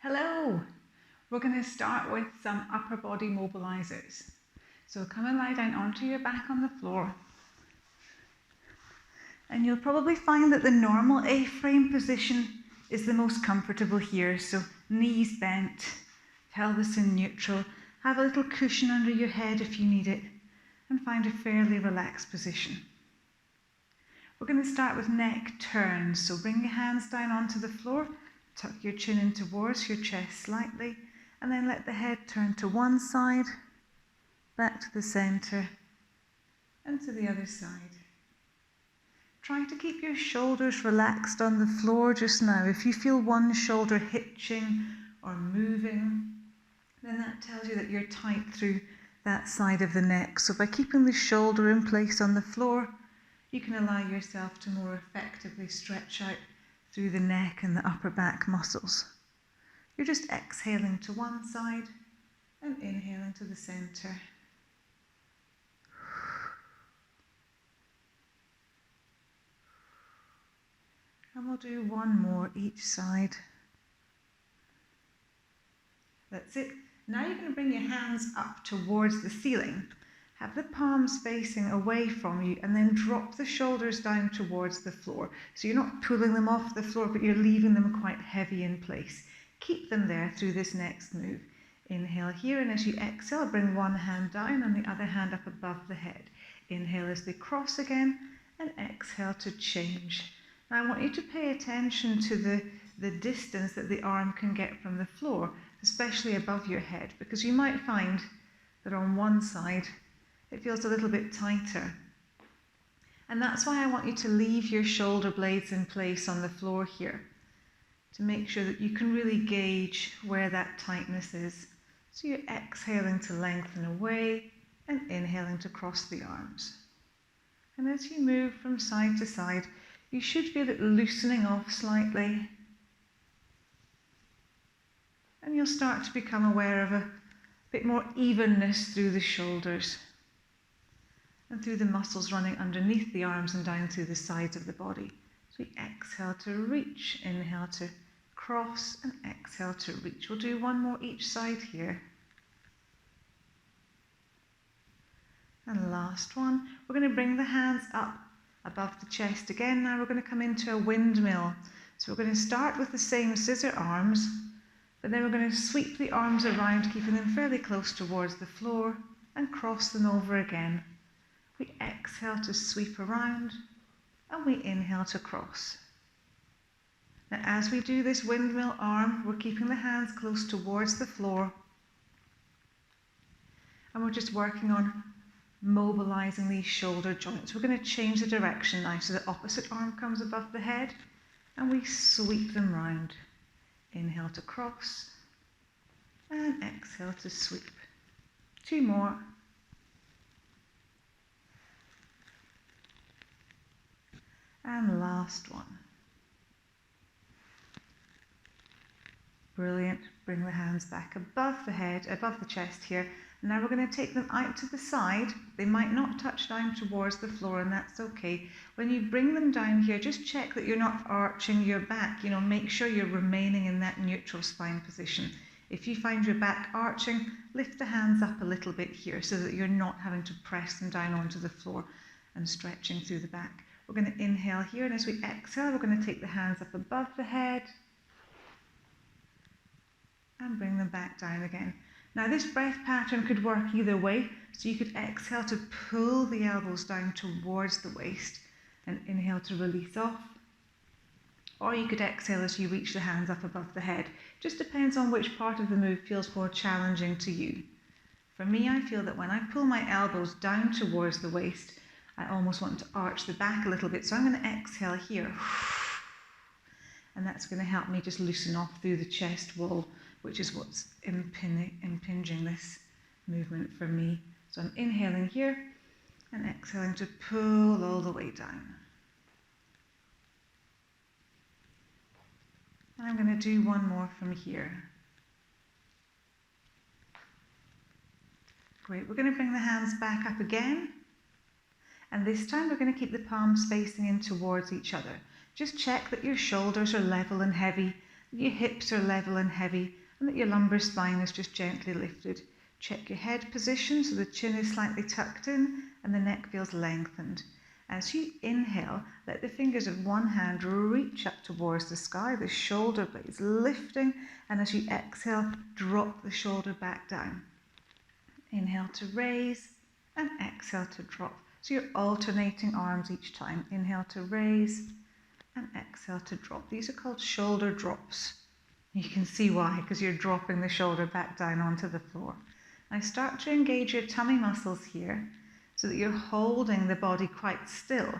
Hello! We're going to start with some upper body mobilizers. So come and lie down onto your back on the floor. And you'll probably find that the normal A-frame position is the most comfortable here. So knees bent, pelvis in neutral, have a little cushion under your head if you need it, and find a fairly relaxed position. We're going to start with neck turns. So bring your hands down onto the floor. Tuck your chin in towards your chest slightly, and then let the head turn to one side, back to the center, and to the other side. Try to keep your shoulders relaxed on the floor just now. If you feel one shoulder hitching or moving, then that tells you that you're tight through that side of the neck. So by keeping the shoulder in place on the floor, you can allow yourself to more effectively stretch out through the neck and the upper back muscles. You're just exhaling to one side and inhaling to the center. And we'll do one more each side. That's it. Now you're going to bring your hands up towards the ceiling. Have the palms facing away from you and then drop the shoulders down towards the floor. So you're not pulling them off the floor, but you're leaving them quite heavy in place. Keep them there through this next move. Inhale here, and as you exhale, bring one hand down and the other hand up above the head. Inhale as they cross again, and exhale to change. Now I want you to pay attention to the distance that the arm can get from the floor, especially above your head, because you might find that on one side it feels a little bit tighter. And that's why I want you to leave your shoulder blades in place on the floor here, to make sure that you can really gauge where that tightness is. So you're exhaling to lengthen away and inhaling to cross the arms. And as you move from side to side, you should feel it loosening off slightly. And you'll start to become aware of a bit more evenness through the shoulders and through the muscles running underneath the arms and down through the sides of the body. So we exhale to reach, inhale to cross, and exhale to reach. We'll do one more each side here. And last one. We're going to bring the hands up above the chest again. Now we're going to come into a windmill. So we're going to start with the same scissor arms, but then we're going to sweep the arms around, keeping them fairly close towards the floor, and cross them over again. We exhale to sweep around, and we inhale to cross. Now as we do this windmill arm, we're keeping the hands close towards the floor, and we're just working on mobilizing these shoulder joints. We're going to change the direction now, so the opposite arm comes above the head, and we sweep them round. Inhale to cross, and exhale to sweep. Two more. And last one. Brilliant. Bring the hands back above the head, above the chest here. Now we're going to take them out to the side. They might not touch down towards the floor, and that's okay. When you bring them down here, just check that you're not arching your back. Make sure you're remaining in that neutral spine position. If you find your back arching, lift the hands up a little bit here so that you're not having to press them down onto the floor and stretching through the back. We're going to inhale here, and as we exhale, we're going to take the hands up above the head and bring them back down again. Now this breath pattern could work either way, so you could exhale to pull the elbows down towards the waist and inhale to release off, or you could exhale as you reach the hands up above the head. Just depends on which part of the move feels more challenging to you. For me, I feel that when I pull my elbows down towards the waist, I almost want to arch the back a little bit, so I'm going to exhale here, and that's going to help me just loosen off through the chest wall, which is what's impinging this movement for me. So I'm inhaling here and exhaling to pull all the way down. And I'm going to do one more from here. Great, we're going to bring the hands back up again. And this time we're going to keep the palms facing in towards each other. Just check that your shoulders are level and heavy, Your hips are level and heavy and that your lumbar spine is just gently lifted. Check your head position so the chin is slightly tucked in and the neck feels lengthened. As you inhale, let the fingers of one hand reach up towards the sky, the shoulder blades lifting, and as you exhale, drop the shoulder back down. Inhale to raise and exhale to drop. So you're alternating arms each time. Inhale to raise and exhale to drop. These are called shoulder drops. You can see why, because you're dropping the shoulder back down onto the floor. Now start to engage your tummy muscles here so that you're holding the body quite still.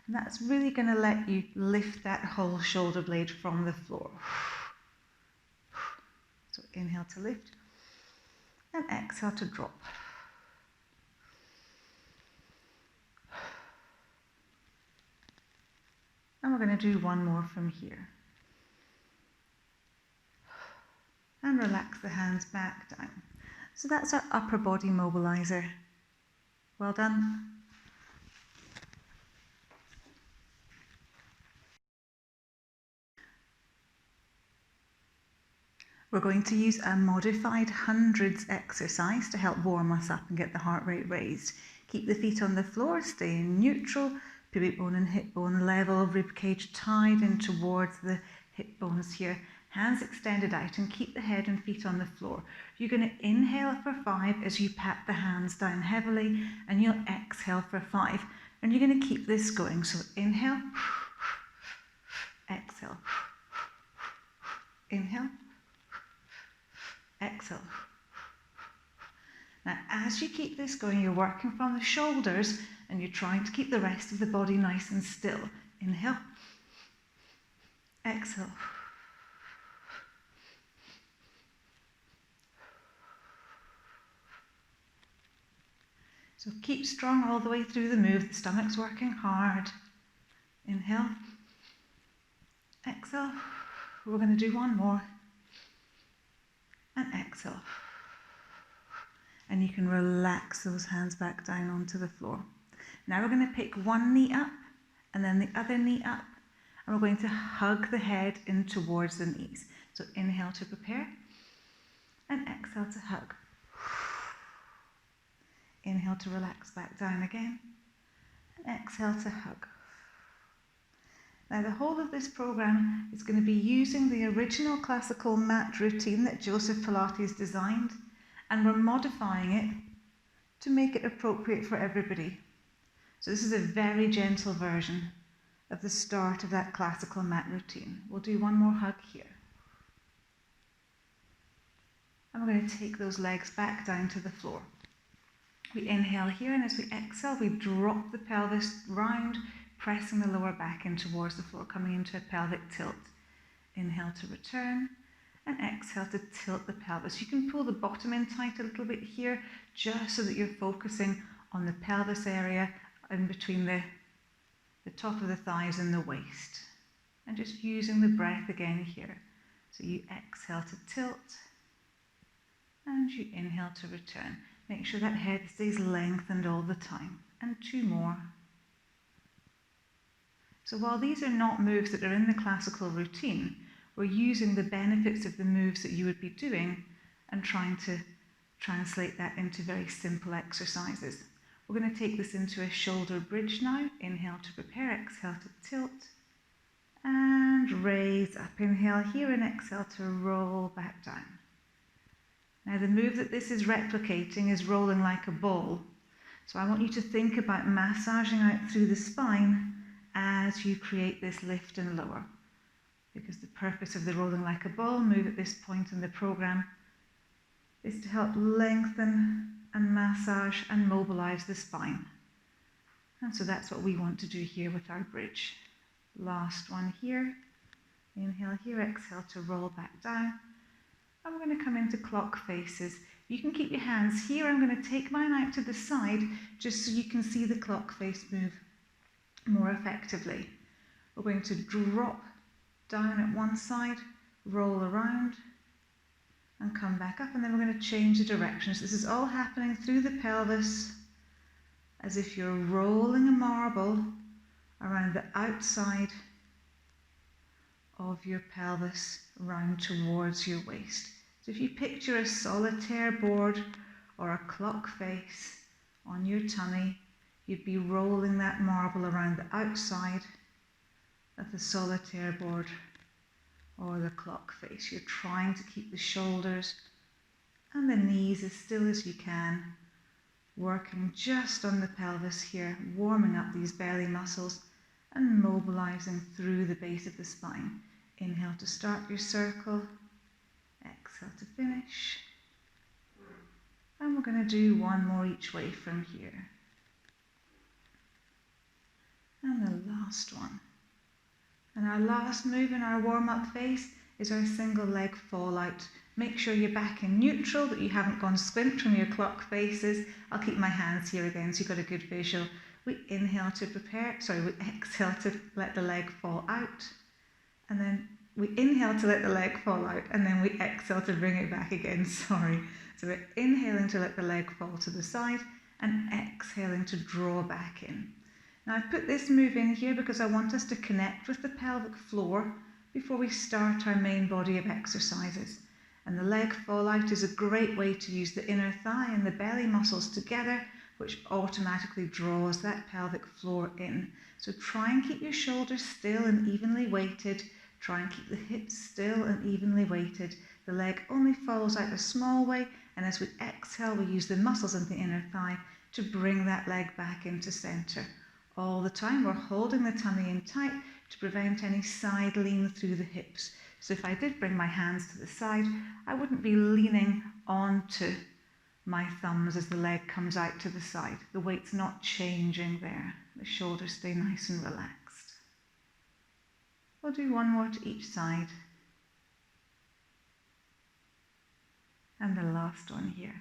And that's really going to let you lift that whole shoulder blade from the floor. So inhale to lift and exhale to drop. And we're going to do one more from here. And relax the hands back down. So that's our upper body mobiliser. Well done. We're going to use a modified hundreds exercise to help warm us up and get the heart rate raised. Keep the feet on the floor, stay in neutral, pubic bone and hip bone level, rib cage tied in towards the hip bones here. Hands extended out and keep the head and feet on the floor. You're going to inhale for 5 as you pat the hands down heavily, and you'll exhale for 5. And you're going to keep this going. So inhale, exhale, inhale, exhale. Now, as you keep this going, you're working from the shoulders and you're trying to keep the rest of the body nice and still. Inhale, exhale. So keep strong all the way through the move. The stomach's working hard. Inhale, exhale. We're going to do one more. And exhale. And you can relax those hands back down onto the floor. Now we're going to pick one knee up and then the other knee up. And we're going to hug the head in towards the knees. So inhale to prepare and exhale to hug. Inhale to relax back down again and exhale to hug. Now the whole of this program is going to be using the original classical mat routine that Joseph Pilates designed, and we're modifying it to make it appropriate for everybody. So this is a very gentle version of the start of that classical mat routine. We'll do one more hug here. And we're going to take those legs back down to the floor. We inhale here, and as we exhale, we drop the pelvis round, pressing the lower back in towards the floor, coming into a pelvic tilt. Inhale to return, and exhale to tilt the pelvis. You can pull the bottom in tight a little bit here, just so that you're focusing on the pelvis area in between the top of the thighs and the waist. And just using the breath again here. So you exhale to tilt, and you inhale to return. Make sure that head stays lengthened all the time. And 2 more. So while these are not moves that are in the classical routine, we're using the benefits of the moves that you would be doing and trying to translate that into very simple exercises. We're going to take this into a shoulder bridge now. Inhale to prepare, exhale to tilt, and raise up. Inhale here and exhale to roll back down. Now the move that this is replicating is rolling like a ball. So I want you to think about massaging out through the spine as you create this lift and lower. Because the purpose of the rolling like a ball move at this point in the program is to help lengthen and massage and mobilize the spine. And so that's what we want to do here with our bridge. Last one here. Inhale here, exhale to roll back down. I'm going to come into clock faces. You can keep your hands here. I'm going to take mine out to the side just so you can see the clock face move more effectively. We're going to drop down at one side, roll around, and come back up, and then we're going to change the directions. This is all happening through the pelvis as if you're rolling a marble around the outside of your pelvis round towards your waist. So if you picture a solitaire board or a clock face on your tummy, you'd be rolling that marble around the outside of the solitaire board or the clock face. You're trying to keep the shoulders and the knees as still as you can, working just on the pelvis here, warming up these belly muscles and mobilising through the base of the spine. Inhale to start your circle, exhale to finish. And we're going to do one more each way from here. And the last one. And our last move in our warm-up phase is our single leg fall out. Make sure you're back in neutral, that you haven't gone squint from your clock faces. I'll keep my hands here again so you've got a good visual. We inhale to we exhale to let the leg fall out. And then we inhale to let the leg fall out, and then we exhale to bring it back again, So we're inhaling to let the leg fall to the side and exhaling to draw back in. Now I've put this move in here because I want us to connect with the pelvic floor before we start our main body of exercises. And the leg fall out is a great way to use the inner thigh and the belly muscles together, which automatically draws that pelvic floor in. So try and keep your shoulders still and evenly weighted. Try and keep the hips still and evenly weighted. The leg only falls out a small way, and as we exhale, we use the muscles in the inner thigh to bring that leg back into centre. All the time we're holding the tummy in tight to prevent any side lean through the hips. So if I did bring my hands to the side, I wouldn't be leaning onto my thumbs as the leg comes out to the side. The weight's not changing there. The shoulders stay nice and relaxed. We'll do one more to each side. And the last one here.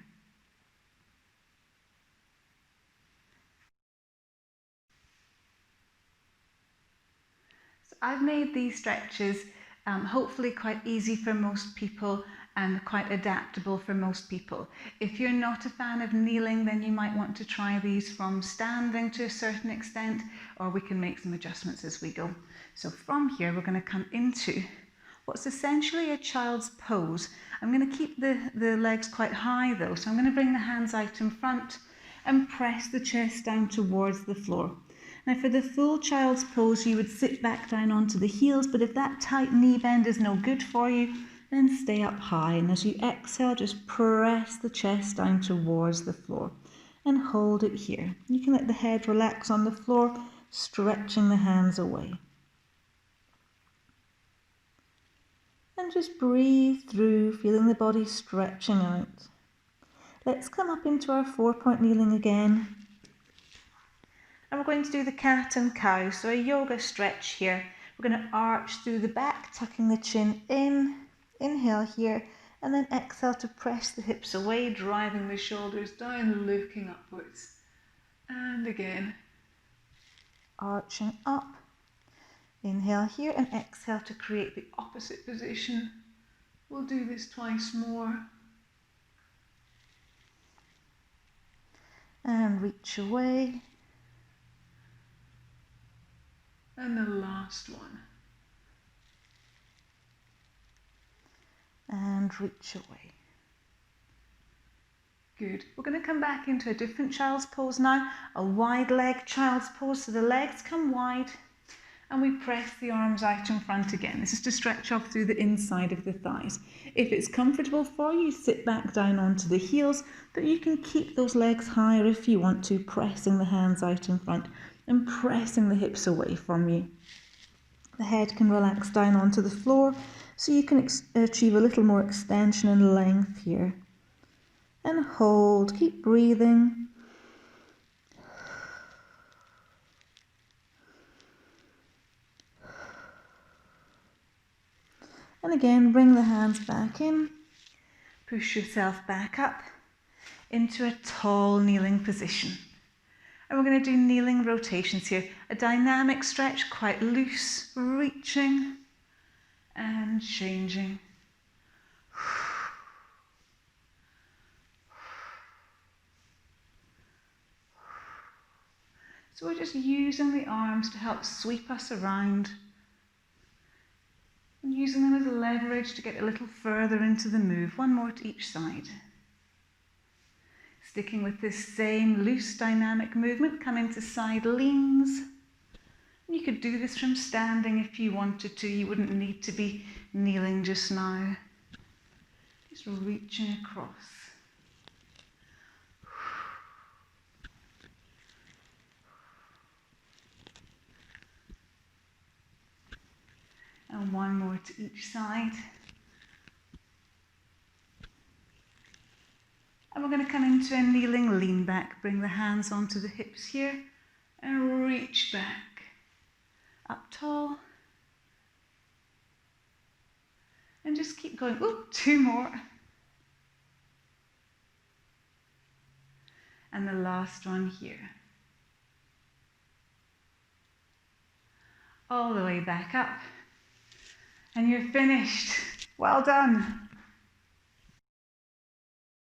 So I've made these stretches hopefully quite easy for most people and quite adaptable for most people. If you're not a fan of kneeling, then you might want to try these from standing to a certain extent, or we can make some adjustments as we go. So from here, we're going to come into what's essentially a child's pose. I'm going to keep the legs quite high though, so I'm going to bring the hands out in front and press the chest down towards the floor. Now for the full child's pose, you would sit back down onto the heels, but if that tight knee bend is no good for you, then stay up high, and as you exhale, just press the chest down towards the floor and hold it here. You can let the head relax on the floor, stretching the hands away. And just breathe through, feeling the body stretching out. Let's come up into our 4-point kneeling again. And we're going to do the cat and cow, so a yoga stretch here. We're going to arch through the back, tucking the chin in. Inhale here, and then exhale to press the hips away, driving the shoulders down, looking upwards. And again, arching up. Inhale here and exhale to create the opposite position. We'll do this twice more. And reach away. And the last one. And reach away. Good. We're going to come back into a different child's pose now, a wide leg child's pose. So the legs come wide and we press the arms out in front again. This is to stretch off through the inside of the thighs. If it's comfortable for you, sit back down onto the heels, but you can keep those legs higher if you want to, pressing the hands out in front and pressing the hips away from you. The head can relax down onto the floor, so you can achieve a little more extension and length here. And hold, keep breathing. And again, bring the hands back in. Push yourself back up into a tall kneeling position. And we're going to do kneeling rotations here. A dynamic stretch, quite loose, reaching and changing. So we're just using the arms to help sweep us around. using them as leverage to get a little further into the move. One more to each side. Sticking with this same loose dynamic movement, come into side leans. You could do this from standing if you wanted to. You wouldn't need to be kneeling just now. Just reaching across. And one more to each side. And we're going to come into a kneeling lean back. Bring the hands onto the hips here and reach back. Up tall. And just keep going. Ooh, two more. And the last one here. All the way back up. And you're finished. Well done.